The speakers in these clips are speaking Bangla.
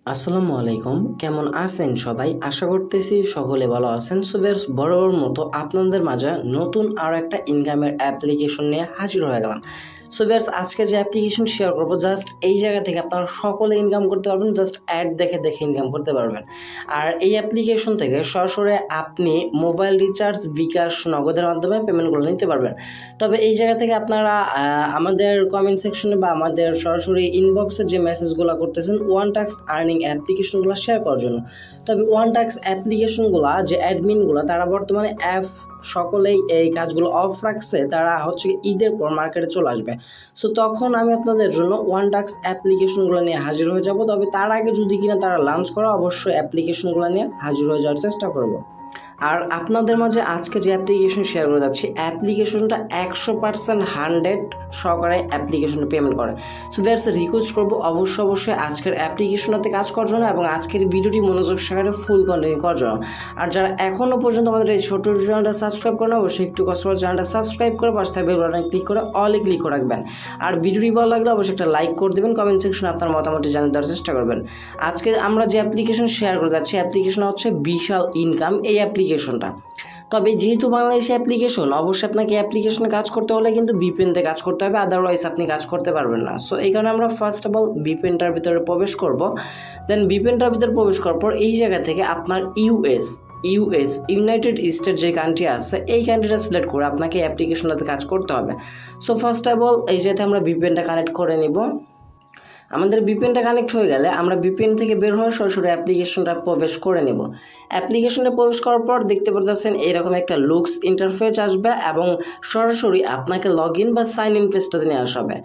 আসসালামু আলাইকুম, কেমন আছেন সবাই? আশা করতেছি সকলে ভালো আছেন। সো বেশ বরাবর মতো আপনাদের মাঝে নতুন আরও একটা ইনকামের অ্যাপ্লিকেশন নিয়ে হাজির হয়ে গেলাম। সো বেশ আজকে যে অ্যাপ্লিকেশন শেয়ার করবো, জাস্ট এই জায়গা থেকে আপনারা সকলে ইনকাম করতে পারবেন, জাস্ট অ্যাড দেখে দেখে ইনকাম করতে পারবেন। আর এই অ্যাপ্লিকেশন থেকে সরাসরি আপনি মোবাইল রিচার্জ, বিকাশ, নগদের মাধ্যমে পেমেন্টগুলো নিতে পারবেন। তবে এই জায়গা থেকে আপনারা আমাদের কমেন্ট সেকশনে বা আমাদের সরাসরি ইনবক্সে যে মেসেজগুলো করতেছেন ওয়ান টাস্ক আর্নিং অ্যাপ্লিকেশনগুলো শেয়ার করার জন্য। তবে ওয়ান টাস্ক অ্যাপ্লিকেশনগুলো যে অ্যাডমিনগুলো তারা বর্তমানে সকলেই এই কাজগুলো অফ রাখছে, তারা হচ্ছে ঈদের পর মার্কেটে চলে আসবে। সো তখন আমি আপনাদের জন্য ওয়ান টাস্ক অ্যাপ্লিকেশনগুলো নিয়ে হাজির হয়ে যাব। তবে তার আগে যদি কিনা তারা লঞ্চ করে অবশ্যই অ্যাপ্লিকেশনগুলো নিয়ে হাজির হয়ে যাওয়ার চেষ্টা করব। আর আপনাদের মাঝে আজকে যে অ্যাপ্লিকেশন শেয়ার করে যাচ্ছি, অ্যাপ্লিকেশনটা 100% 100 সহকারে অ্যাপ্লিকেশনে পেমেন্ট করে। সো দ্যাটস রিকোয়েস্ট করবো অবশ্যই আজকের অ্যাপ্লিকেশনটাতে কাজ করার জন্য এবং আজকের ভিডিওটি মনোযোগ সহকারে ফুল কন্টিনিউ করার জন্য। আর যারা এখনও পর্যন্ত আমাদের এই ছোটো চ্যানেলটা সাবস্ক্রাইব করেন, অবশ্যই একটু কষ্ট করে চ্যানেলটা সাবস্ক্রাইব করে পাশে থাকা বেল বাটনে ক্লিক করে অলে ক্লিক করে রাখবেন। আর ভিডিওটি ভালো লাগলে অবশ্যই একটা লাইক করে দেবেন, কমেন্ট সেকশনে আপনার মতামতটি জানিয়ে দেওয়ার চেষ্টা করবেন। আজকে আমরা যে অ্যাপ্লিকেশন শেয়ার করে যাচ্ছি, অ্যাপ্লিকেশন হচ্ছে বিশাল ইনকাম এই অ্যাপ্লিকেশনটা। তবে যেহেতু বাংলাদেশি অ্যাপ্লিকেশন, অবশ্যই আপনাকে অ্যাপ্লিকেশনে কাজ করতে হলে কিন্তু ভিপিএনতে কাজ করতে হবে, আদারওয়াইজ আপনি কাজ করতে পারবেন না। সো এই কারণে আমরা ফার্স্ট অফ অল ভিপিএনটার ভিতরে প্রবেশ করব। দেন ভিপিএনটার ভিতরে প্রবেশ করার পর এই জায়গা থেকে আপনার ইউনাইটেড স্টেট যে কান্ট্রি আছে এই কান্ট্রিটা সিলেক্ট করে আপনাকে অ্যাপ্লিকেশনটাতে কাজ করতে হবে। সো ফার্স্ট অফ অল এই জায়গাতে আমরা ভিপিএনটা কানেক্ট করে নিব। আমাদের ভিপিএনটা কানেক্ট হয়ে গেলে আমরা ভিপিএন থেকে বের হয়ে সরাসরি অ্যাপ্লিকেশনটা প্রবেশ করে নেব। অ্যাপ্লিকেশনে প্রবেশ করার পর দেখতে পাচ্ছেন এরকম একটা লুকস ইন্টারফেস আসবে এবং সরাসরি আপনাকে লগ ইন বা সাইন ইন পেজটাতে নিয়ে আসবে।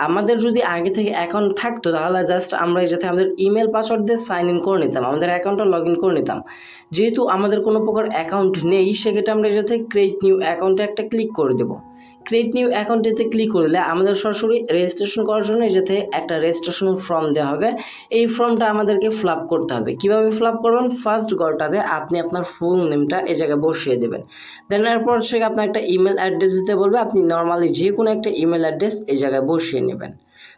আমাদের যদি আগে থেকে অ্যাকাউন্ট থাকতো তাহলে জাস্ট আমরা এই যাতে আমাদের ইমেল পাসওয়ার্ড দিয়ে সাইন ইন করে নিতাম, আমাদের অ্যাকাউন্টটা লগ ইন করে নিতাম। যেহেতু আমাদের কোনো প্রকার অ্যাকাউন্ট নেই, সেক্ষেত্রে আমরা যাতে ক্রিয়েট নিউ অ্যাকাউন্টে একটা ক্লিক করে দেবো। ক্রিয়েট নিউ অ্যাকাউন্টেতে ক্লিক করলে আমাদের সরাসরি রেজিস্ট্রেশন করার জন্য যাতে একটা রেজিস্ট্রেশন ফর্ম দেওয়া হবে, এই ফর্মটা আমাদেরকে ফিল আপ করতে হবে। কীভাবে ফিল আপ করবেন? ফার্স্ট ঘরটাতে আপনি আপনার ফুল নেমটা এই জায়গায় বসিয়ে দেবেন। দেন এরপর হচ্ছে আপনার একটা ইমেল অ্যাড্রেস দিতে বলবে, আপনি নর্মালি যে কোনো একটা ইমেল অ্যাড্রেস এই জায়গায় বসিয়ে নেবেন।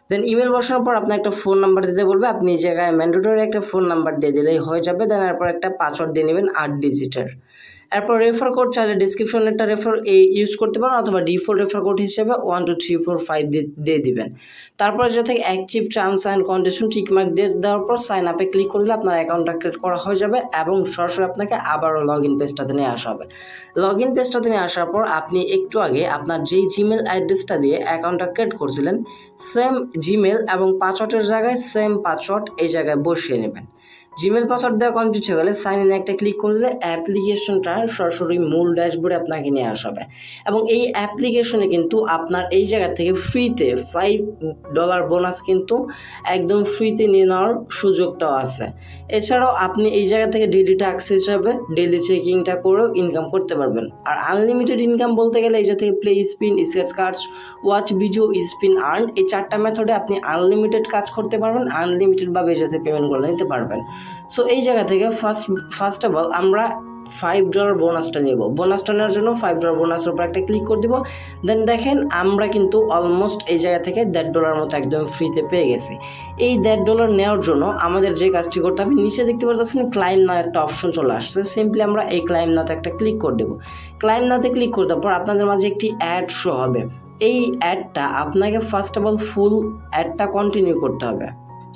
দেন ইমেল বসানোর পর আপনার একটা ফোন নাম্বার দিতে বলবে, আপনি এই জায়গায় ম্যান্ডেটরি একটা ফোন নাম্বার দিয়ে দিলেই হয়ে যাবে। দেন এরপর একটা পাসওয়ার্ড দিয়ে নেবেন 8 ডিজিটের। এরপর রেফার কোড চাইলে ডিসক্রিপশনে একটা ইউজ করতে পারেন, অথবা ডিফল্ট রেফার কোড হিসেবে 1 2 3 4 5 দিয়ে দিবেন। তারপর যে থেকে active terms and condition tick mark দিয়ে দেওয়ার পর সাইন আপে ক্লিক করলে আপনার অ্যাকাউন্টটা ক্রিয়েট করা হয়ে যাবে এবং সরাসরি আপনাকে আবারও লগ ইন পেজটাতে নিয়ে আসা হবে। লগ ইন পেজটাতে নিয়ে আসার পর আপনি একটু আগে আপনার যেই জিমেল অ্যাড্রেসটা দিয়ে অ্যাকাউন্টটা ক্রিয়েট করছিলেন সেম জিমেল এবং পাসওয়ার্ডের জায়গায় সেম পাসওয়ার্ড এই জায়গায় বসিয়ে নেবেন। জিমেল পাসওয়ার্ড দেওয়া কমপ্লিট হয়ে গেলে সাইন ইন একটা ক্লিক করলে অ্যাপ্লিকেশনটা সরাসরি মূল ড্যাশবোর্ডে আপনাকে নিয়ে আসবে এবং এই অ্যাপ্লিকেশনে কিন্তু আপনার এই জায়গা থেকে ফ্রিতে $5 বোনাস কিন্তু একদম ফ্রিতে নিয়ে নেওয়ার সুযোগটাও আছে। এছাড়াও আপনি এই জায়গা থেকে ডেইলি টাস্ক হিসাবে ডেইলি চেকিংটা করেও ইনকাম করতে পারবেন। আর আনলিমিটেড ইনকাম বলতে গেলে এই জায়গা থেকে play spin, scratch cards, watch video, spin earn, এই 4টা মেথডে আপনি আনলিমিটেড কাজ করতে পারবেন, আনলিমিটেডভাবে এই জায়গাতে পেমেন্টগুলো নিতে পারবেন। সো এই জায়গা থেকে ফার্স্ট অফ অল আমরা $5 বোনাসটা নেব। বোনাসটা নেওয়ার জন্য $5 বোনাসের উপর একটা ক্লিক করে দিব। দেন দেখেন আমরা কিন্তু অলমোস্ট এই জায়গা থেকে $1.5 মতো একদম ফ্রিতে পেয়ে গেছি। এই $1.5 নেওয়ার জন্য আমাদের যে কাজটি করতে হবে, নিচে দেখতে পাচ্ছেন ক্লাইম নাও একটা অপশন চলে আসছে। সিম্পলি আমরা এই ক্লাইম নাওতে একটা ক্লিক করে দেবো। ক্লাইম নাওতে ক্লিক করে দেওয়ার পর আপনাদের মাঝে একটি অ্যাড শো হবে। এই অ্যাডটা আপনাকে ফার্স্ট অফ অল ফুল অ্যাডটা কন্টিনিউ করতে হবে।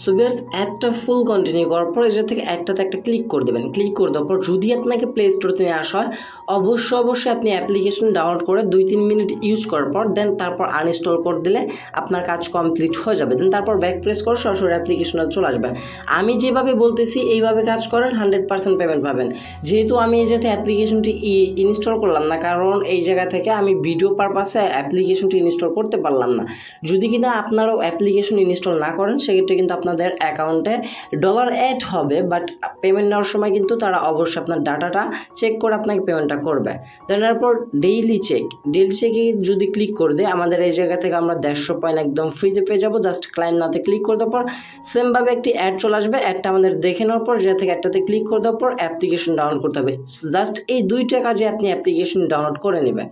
সো ভিউয়ার্স, অ্যাডটা ফুল কন্টিনিউ করার পর এটা থেকে অ্যাডটাতে একটা ক্লিক করে দেবেন। ক্লিক করে দেওয়ার পর যদি আপনাকে প্লে স্টোরে নিয়ে আসা হয় অবশ্যই আপনি অ্যাপ্লিকেশন ডাউনলোড করে 2-3 মিনিট ইউজ করার পর দেন তারপর আনইনস্টল করে দিলে আপনার কাজ কমপ্লিট হয়ে যাবে। দেন তারপর ব্যাক প্রেস করে সরাসরি অ্যাপ্লিকেশনে চলে আসবেন। আমি যেভাবে বলতেছি এইভাবে কাজ করেন, 100% পেমেন্ট পাবেন। যেহেতু আমি এই যাতে অ্যাপ্লিকেশনটি ইনস্টল করলাম না, কারণ এই জায়গা থেকে আমি ভিডিও পারপাসে অ্যাপ্লিকেশনটি ইনস্টল করতে পারলাম না। যদি কিনা আপনারাও অ্যাপ্লিকেশন ইনস্টল না করেন সেক্ষেত্রে কিন্তু আপনাদের অ্যাকাউন্টে ডলার অ্যাড হবে, বাট পেমেন্ট নেওয়ার সময় কিন্তু তারা অবশ্যই আপনার ডাটাটা চেক করে আপনাকে পেমেন্টটা করবে। দেন এরপর ডেইলি চেকে যদি ক্লিক করে দেয় আমাদের এই জায়গা থেকে আমরা 150 পয়েন্ট একদম ফ্রিতে পেয়ে যাবো। জাস্ট ক্লাইম নাওতে ক্লিক করে দেওয়ার পর সেমভাবে একটি অ্যাড চলে আসবে। অ্যাডটা আমাদের দেখে নেওয়ার পর যে থেকে অ্যাডটাতে ক্লিক করে দেওয়ার পর অ্যাপ্লিকেশন ডাউনলোড করতে হবে। জাস্ট এই 2টা কাজে আপনি অ্যাপ্লিকেশন ডাউনলোড করে নেবেন।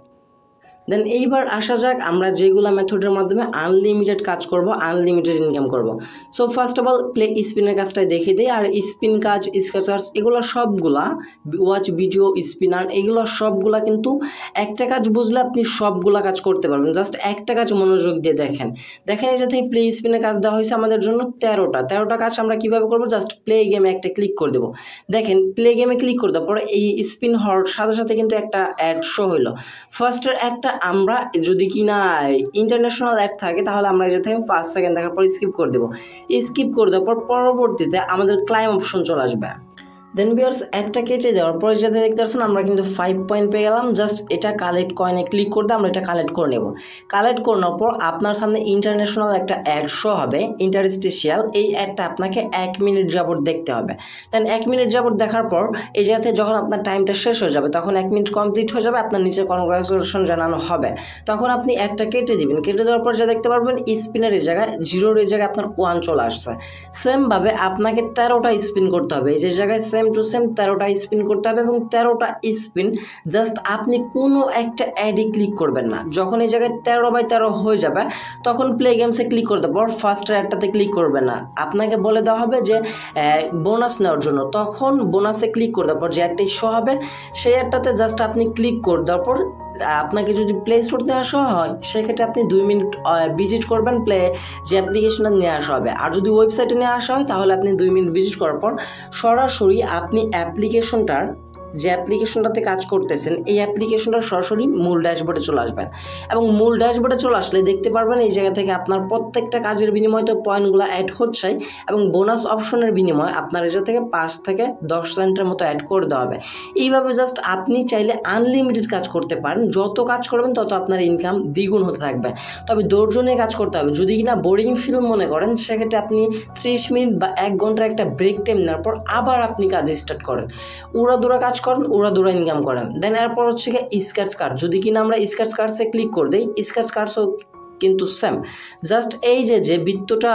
দেন এইবার আসা যাক আমরা যেগুলো মেথডের মাধ্যমে আনলিমিটেড কাজ করব, আনলিমিটেড ইনকাম করব। So first of all play স্পিনের কাজটাই দেখিয়ে দিই। আর স্পিন কাজ, স্কেচার্স, এগুলো সবগুলা, ওয়াচ ভিডিও, স্পিনার, এগুলো সবগুলা কিন্তু একটা কাজ বুঝলে আপনি সবগুলা কাজ করতে পারবেন। জাস্ট একটা কাজ মনোযোগ দিয়ে দেখেন। এই যে থেকে প্লে স্পিনের কাজ দেওয়া হয়েছে আমাদের জন্য 13টা কাজ আমরা কিভাবে করব, জাস্ট প্লে গেমে একটা ক্লিক করে দেবো। দেখেন প্লে গেমে ক্লিক করে দেওয়ার পরে এই স্পিন হওয়ার সাথে সাথে কিন্তু একটা অ্যাড শো হইলো। ফার্স্টের একটা আমরা যদি কিনা ইন্টারন্যাশনাল অ্যাড থাকে তাহলে আমরা এই যে থেকে 5 সেকেন্ড দেখার পর স্কিপ করে দেবো। স্কিপ করে দেওয়ার পর পরবর্তীতে আমাদের ক্লাইম অপশন চলে আসবে। দেন ভিউয়ার্স একটা কেটে দেওয়ার পরে যেটা দেখতে পাচ্ছেন আমরা কিন্তু 5 পয়েন্ট পেয়ে গেলাম। জাস্ট এটা কালেক্ট কয়েনে ক্লিক করতে আমরা এটা কালেক্ট করে নেব। কালেক্ট করানোর পর আপনার সামনে ইন্টারন্যাশনাল একটা অ্যাড শো হবে, ইন্টারস্টেশিয়াল। এই অ্যাডটা আপনাকে 1 মিনিট যাবত দেখতে হবে। দেন 1 মিনিট যাবত দেখার পর এই জায়গাতে যখন আপনার টাইমটা শেষ হয়ে যাবে, তখন 1 মিনিট কমপ্লিট হয়ে যাবে, আপনার নিচে কনগ্রাচুলেশন জানানো হবে। তখন আপনি অ্যাডটা কেটে দিবেন। কেটে দেওয়ার পর যা দেখতে পারবেন স্পিনের এই জায়গায় 0-এর এই জায়গায় আপনার 1 চলে আসছে। সেমভাবে আপনাকে 13টা স্পিন করতে হবে। এই যে জায়গায় সেম টু সেম 13টা স্পিন করতে হবে এবং 13টা স্পিন জাস্ট আপনি কোনো একটা অ্যাডে ক্লিক করবেন না। যখন এই জায়গায় 13/13 হয়ে যাবে তখন প্লে গেমসে ক্লিক করতে পর ফার্স্ট অ্যাডটাতে ক্লিক করবেন না। আপনাকে বলে দেওয়া হবে যে বোনাস নেওয়ার জন্য, তখন বোনাসে ক্লিক করে দেওয়ার পর যে অ্যাডটি শো হবে সেই অ্যাডটাতে জাস্ট আপনি ক্লিক করে দেওয়ার পর আপনাকে যদি প্লে স্টোর নিয়ে আসা হয় সেক্ষেত্রে আপনি 2 মিনিট ভিজিট করবেন, প্লে যে অ্যাপ্লিকেশনটা নিয়ে আসা হবে। আর যদি ওয়েবসাইটে নিয়ে আসা হয় তাহলে আপনি 2 মিনিট ভিজিট করার পর সরাসরি আপনি অ্যাপ্লিকেশনটার যে অ্যাপ্লিকেশনটাতে কাজ করতেছেন এই অ্যাপ্লিকেশনটা সরাসরি মূল ড্যাশবোর্ডে চলে আসবেন। এবং মূল ড্যাশবোর্ডে চলে আসলে দেখতে পারবেন এই জায়গা থেকে আপনার প্রত্যেকটা কাজের বিনিময়ে তো পয়েন্টগুলো অ্যাড হচ্ছে এবং বোনাস অপশনের বিনিময়ে আপনার এই জায়গা থেকে 5 থেকে 10 সেন্টের মতো অ্যাড করে দেওয়া হবে। এইভাবে জাস্ট আপনি চাইলে আনলিমিটেড কাজ করতে পারেন। যত কাজ করবেন তত আপনার ইনকাম দ্বিগুণ হতে থাকবে। তবে ধৈর্য নিয়ে কাজ করতে হবে। যদি কিনা বোরিং ফিল মনে করেন সেক্ষেত্রে আপনি 30 মিনিট বা 1 ঘন্টার একটা ব্রেক টাইম নেওয়ার পর আবার আপনি কাজ স্টার্ট করেন, উড়াদুরা কাজ করেন, উড়াদুরা ইনকাম করেন। দেন এরপর হচ্ছে স্ক্র্যাচ কার্ড। যদি কিনা আমরা স্ক্র্যাচ কার্ডসে ক্লিক করে দিই, স্ক্র্যাচ কার্ডসও কিন্তু সেম। জাস্ট এই যে বৃত্তটা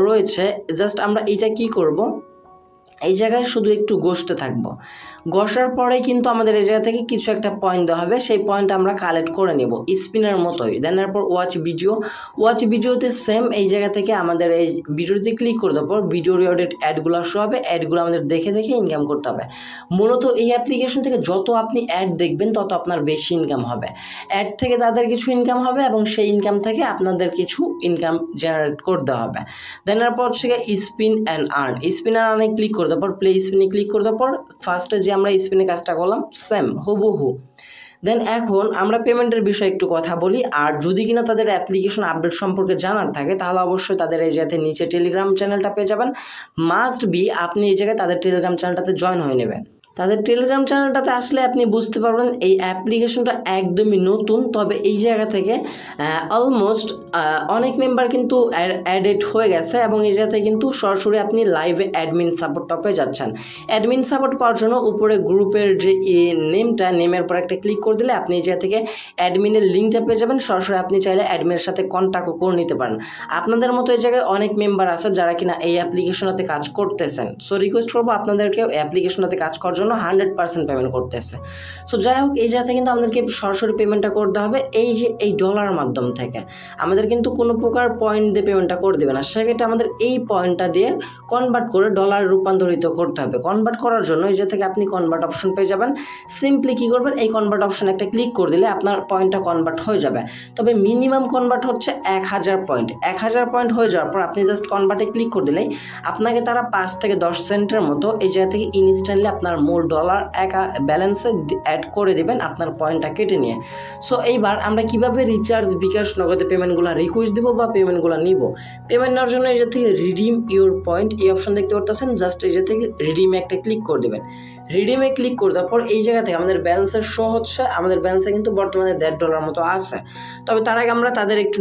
রয়েছে, জাস্ট আমরা এটা কি করব, এই জায়গায় শুধু একটু ঘষতে থাকবো। ঘষার পরে কিন্তু আমাদের এই জায়গা থেকে কিছু একটা পয়েন্ট দেওয়া হবে, সেই পয়েন্ট আমরা কালেক্ট করে নেব স্পিনের মতোই। দেন এরপর ওয়াচ ভিডিও, ওয়াচ ভিডিওতে সেম এই জায়গা থেকে আমাদের এই ভিডিওতে ক্লিক করে দেওয়ার পর ভিডিও রিলেটেড অ্যাডগুলো শো হবে। অ্যাডগুলো আমাদের দেখে দেখে ইনকাম করতে হবে। মূলত এই অ্যাপ্লিকেশন থেকে যত আপনি অ্যাড দেখবেন তত আপনার বেশি ইনকাম হবে। অ্যাড থেকে তাদের কিছু ইনকাম হবে এবং সেই ইনকাম থেকে আপনাদের কিছু ইনকাম জেনারেট করে দেওয়া হবে। দেন এরপর হচ্ছে spin and earn. Spin and আর্নে ক্লিক করে দেওয়ার পর প্লে স্পিনে ক্লিক করে দেওয়ার পর ফার্স্টে যে আমরা স্পিনে কাজটা করলাম সেম হুবহু। দেন এখন আমরা পেমেন্টের বিষয়ে একটু কথা বলি। আর যদি কিনা তাদের অ্যাপ্লিকেশন আপডেট সম্পর্কে জানার থাকে তাহলে অবশ্যই তাদের এই জায়গাতে নিচে টেলিগ্রাম চ্যানেলটা পেয়ে যাবেন। মাস্ট বি আপনি এই জায়গায় তাদের টেলিগ্রাম চ্যানেলটাতে জয়েন হয়ে নেবেন। তাদের টেলিগ্রাম চ্যানেলটাতে আসলে আপনি বুঝতে পারবেন এই অ্যাপ্লিকেশনটা একদমই নতুন। তবে এই জায়গা থেকে অলমোস্ট অনেক মেম্বার কিন্তু অ্যাডেড হয়ে গেছে এবং এই জায়গাতে কিন্তু সরাসরি আপনি লাইভে অ্যাডমিন সাপোর্টটা পেয়ে যাচ্ছেন। অ্যাডমিন সাপোর্ট পাওয়ার জন্য উপরে গ্রুপের যে নেমের পর একটা ক্লিক করে দিলে আপনি এই জায়গা থেকে অ্যাডমিনের লিঙ্কটা পেয়ে যাবেন। সরাসরি আপনি চাইলে অ্যাডমিনের সাথে কন্ট্যাক্টও করে নিতে পারেন। আপনাদের মতো এই জায়গায় অনেক মেম্বার আছে যারা কিনা এই অ্যাপ্লিকেশনটাতে কাজ করতেছেন। সো রিকোয়েস্ট করবো আপনাদেরকেও অ্যাপ্লিকেশনটাতে কাজ করার জন্য 100% পেমেন্ট করতেছে। সো যাই হোক এই জায়গাতে কিন্তু আমাদেরকে সরাসরি পেমেন্টটা করতে হবে এই যে এই ডলারের মাধ্যম থেকে। আমাদের কিন্তু কোনো প্রকার পয়েন্ট দিয়ে পেমেন্টটা করে দেবে না, সেক্ষেত্রে আমাদের এই পয়েন্টটা দিয়ে কনভার্ট করে ডলারে রূপান্তরিত করতে হবে। কনভার্ট করার জন্য এই যে থেকে আপনি কনভার্ট অপশন পেয়ে যাবেন। সিম্পলি কী করবেন, এই কনভার্ট অপশন একটা ক্লিক করে দিলে আপনার পয়েন্টটা কনভার্ট হয়ে যাবে। তবে মিনিমাম কনভার্ট হচ্ছে 1000 পয়েন্ট। 1000 পয়েন্ট হয়ে যাওয়ার পর আপনি জাস্ট কনভার্টে ক্লিক করে দিলেই আপনাকে তারা 5 থেকে 10 সেন্টের মতো এই জায়গা থেকে ইনস্ট্যান্টলি আপনার মূল ডলার ব্যালেন্সে অ্যাড করে দেবেন আপনার পয়েন্টটা কেটে নিয়ে। সো এইবার আমরা কিভাবে রিচার্জ, বিকাশ, নগদে পেমেন্টগুলো রিকোয়েস্ট দিব বা পেমেন্টগুলো নিব। পেমেন্ট নেওয়ার জন্য এই যে থেকে রিডিম ইউর পয়েন্ট এই অপশন দেখতে পারতেছেন। জাস্ট এই যে থেকে রিডিমে একটা ক্লিক করে দেবেন। রিডিমে ক্লিক করে দেওয়ার পর এই জায়গা থেকে আমাদের ব্যালেন্সের শো হচ্ছে। আমাদের ব্যালেন্সে কিন্তু বর্তমানে $1.5 মতো আছে। তবে তার আগে আমরা তাদের একটু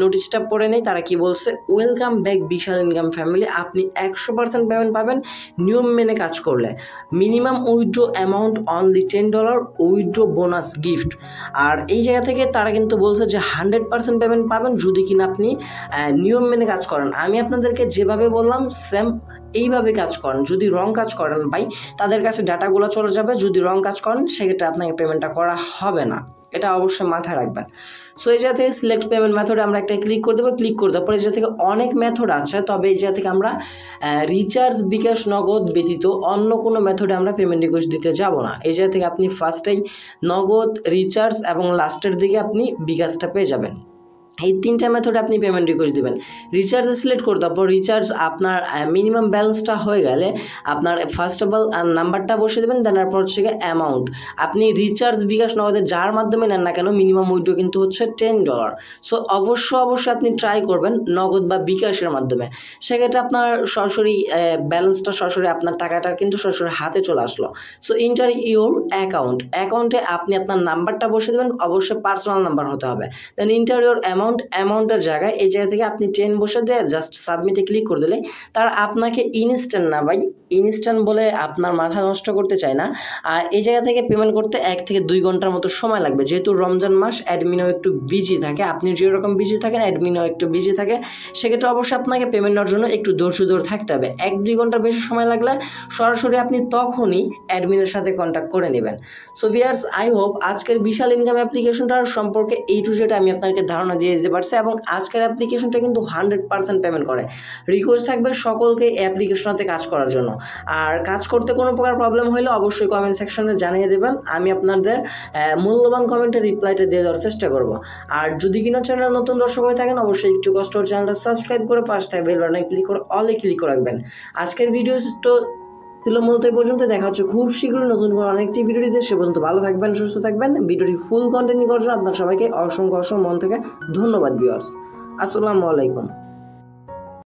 নোটিশটা পড়ে নেই। তারা কি বলছে, ওয়েলকাম ব্যাক বিশাল ইনকাম ফ্যামিলি। আপনি 100% পেমেন্ট পাবেন নিয়ম মেনে কাজ করলে। Minimum withdraw amount only $10, withdraw bonus gift. আর এই জায়গা থেকে তারা কিন্তু বলছে যে 100% পেমেন্ট পাবেন যদি কিনা আপনি নিয়ম মেনে কাজ করেন। আমি আপনাদেরকে যেভাবে বললাম সেম এইভাবে কাজ করেন। যদি রং কাজ করেন ভাই তাদের কাছে ডাটাগুলো চলে যাবে। যদি রং কাজ করেন সেক্ষেত্রে আপনাকে পেমেন্টটা করা হবে না। এটা অবশ্যই মাথায় রাখবেন। সো এই জায়গা থেকে সিলেক্ট পেমেন্ট মেথডে আমরা একটা ক্লিক করে দেবো। ক্লিক করে দেওয়ার পরে এই জায়গা থেকে অনেক মেথড আছে, তবে এই জায়গা থেকে আমরা রিচার্জ, বিকাশ, নগদ ব্যতীত অন্য কোনো মেথডে আমরা পেমেন্ট রিকোয়েস্ট দিতে যাব না। এই জায়গা থেকে আপনি ফার্স্টেই নগদ, রিচার্জ এবং লাস্টের দিকে আপনি বিকাশটা পেয়ে যাবেন। এই তিনটা মেথডে আপনি পেমেন্ট রিকোয়েস্ট দেবেন। রিচার্জ সিলেক্ট করে দেওয়ার পর রিচার্জ আপনার মিনিমাম ব্যালেন্সটা হয়ে গেলে আপনার ফার্স্ট অফ অল নাম্বারটা বসিয়ে দেবেন, দেন তারপর হচ্ছে অ্যামাউন্ট। আপনি রিচার্জ, বিকাশ, নগদে যার মাধ্যমে নেন না কেন মিনিমাম উইথড্র কিন্তু হচ্ছে $10। সো অবশ্যই আপনি ট্রাই করবেন নগদ বা বিকাশের মাধ্যমে। সেক্ষেত্রে আপনার সরাসরি ব্যালেন্সটা সরাসরি আপনার টাকাটা কিন্তু সরাসরি হাতে চলে আসলো। সো ইন্টার ইউর অ্যাকাউন্টে আপনি আপনার নাম্বারটা বসিয়ে দেবেন, অবশ্যই পার্সোনাল নাম্বার হতে হবে। দেন ইন্টার ইউর অ্যামাউন্টের জায়গায় এই জায়গা থেকে আপনি 10 বসে দিয়ে জাস্ট সাবমিটে ক্লিক করে দিলে তার আপনাকে ইনস্ট্যান্ট না ভাই, ইনস্ট্যান্ট বলে আপনার মাথা নষ্ট করতে চাই না, আর এই জায়গা থেকে পেমেন্ট করতে 1 থেকে 2 ঘন্টার মতো সময় লাগবে। যেহেতু রমজান মাস, অ্যাডমিনও একটু বিজি থাকে, আপনি যেরকম বিজি থাকেন অ্যাডমিনও একটু বিজি থাকে, সেক্ষেত্রে অবশ্যই আপনাকে পেমেন্ট নেওয়ার জন্য একটু ধৈর্য থাকতে হবে। 1-2 ঘন্টার বেশি সময় লাগলে সরাসরি আপনি তখনই অ্যাডমিনের সাথে কন্ট্যাক্ট করে নেবেন। সো ভিউয়ার্স, আই হোপ আজকের বিশাল ইনকাম অ্যাপ্লিকেশনটার সম্পর্কে এই টু জেড আমি আপনাকে ধারণা দিয়ে দিতে পারছি, এবং আজকের অ্যাপ্লিকেশনটা কিন্তু 100% পেমেন্ট করে। রিকোয়েস্ট থাকবে সকলকে অ্যাপ্লিকেশনটাতে কাজ করার জন্য। আর কাজ করতে কোনো প্রকার প্রবলেম হলে অবশ্যই কমেন্ট সেকশনে জানিয়ে দেবেন, আমি আপনাদের মূল্যবান কমেন্টের রিপ্লাইটা দিয়ে দেওয়ার চেষ্টা করব। আর যদি কিনা চ্যানেল নতুন দর্শক হয়ে থাকেন অবশ্যই একটু কষ্ট করে চ্যানেলটা সাবস্ক্রাইব করে পাশে থাকা বেল বাটনে ক্লিক করে অলে ক্লিক করে রাখবেন। আজকের ভিডিও তো ছিল মূলত এই পর্যন্ত। দেখা হচ্ছে খুব শীঘ্রই নতুন কোনো অনেকটি ভিডিওটিতে। সে পর্যন্ত ভালো থাকবেন, সুস্থ থাকবেন। ভিডিওটি ফুল কন্টেন্ট করার জন্য আপনার সবাইকে অসংখ্য মন থেকে ধন্যবাদ ভিউয়ার্স। আসসালামু আলাইকুম।